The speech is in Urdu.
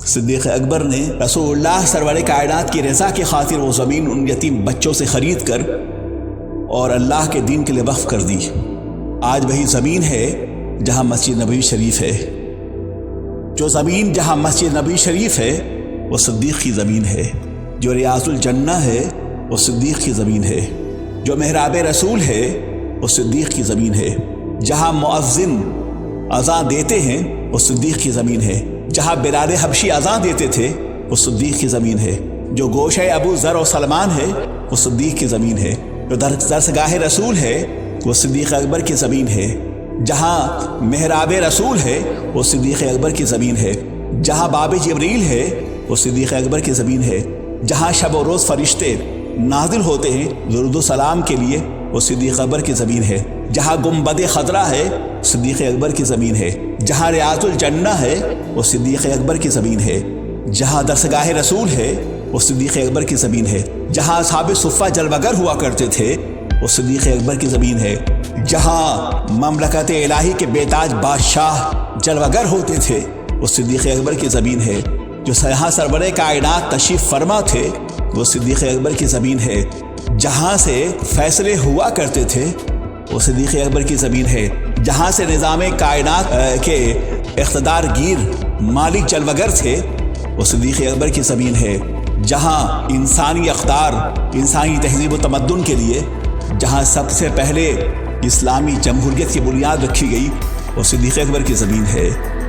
صدیق اکبر نے رسول اللہ سرور کائنات کی رضا کی خاطر وہ زمین ان یتیم بچوں سے خرید کر اور اللہ کے دین کے لیے وقف کر دی۔ آج وہی زمین ہے جہاں مسجد نبوی شریف ہے۔ جو زمین جہاں مسجد نبوی شریف ہے وہ صدیق کی زمین ہے۔ جو ریاض الجنہ ہے وہ صدیق کی زمین ہے۔ جو محراب رسول ہے وہ صدیق کی زمین ہے۔ جہاں مؤذن اذان دیتے ہیں وہ صدیق کی زمین ہے۔ جہاں بلال حبشی اذان دیتے تھے وہ صدیق کی زمین ہے۔ جو گوشہ ابو ذر و سلمان ہے وہ صدیق کی زمین ہے۔ جو درسگاہ رسول ہے وہ صدیق اکبر کی زمین ہے۔ جہاں محراب رسول ہے وہ صدیق اکبر کی زمین ہے۔ جہاں باب جبریل ہے وہ صدیق اکبر کی زمین ہے۔ جہاں شب و روز فرشتے نازل ہوتے ہیں درود و سلام کے لیے وہ صدیق اکبر کی زمین ہے۔ جہاں گنبد خضرا ہے صدیق اکبر کی زمین ہے۔ جہاں ریاض الجنہ ہے وہ صدیق اکبر کی زمین ہے۔ جہاں درسگاہ رسول ہے وہ صدیق اکبر کی زمین ہے۔ جہاں اصحاب صفہ جلوگر ہوا کرتے تھے وہ صدیق اکبر کی زمین ہے۔ جہاں مملکت الہی کے بے تاج بادشاہ جلوگر ہوتے تھے وہ صدیق اکبر کی زمین ہے۔ جو یہاں سرور کائنات تشریف فرما تھے وہ صدیق اکبر کی زمین ہے۔ جہاں سے فیصلے ہوا کرتے تھے وہ صدیق اکبر کی زمین ہے۔ جہاں سے نظام کائنات کے اقتدار گیر مالک جلوگر تھے وہ صدیق اکبر کی زمین ہے۔ جہاں انسانی اقدار انسانی تہذیب و تمدن کے لیے جہاں سب سے پہلے اسلامی جمہوریت کی بنیاد رکھی گئی وہ صدیق اکبر کی زمین ہے۔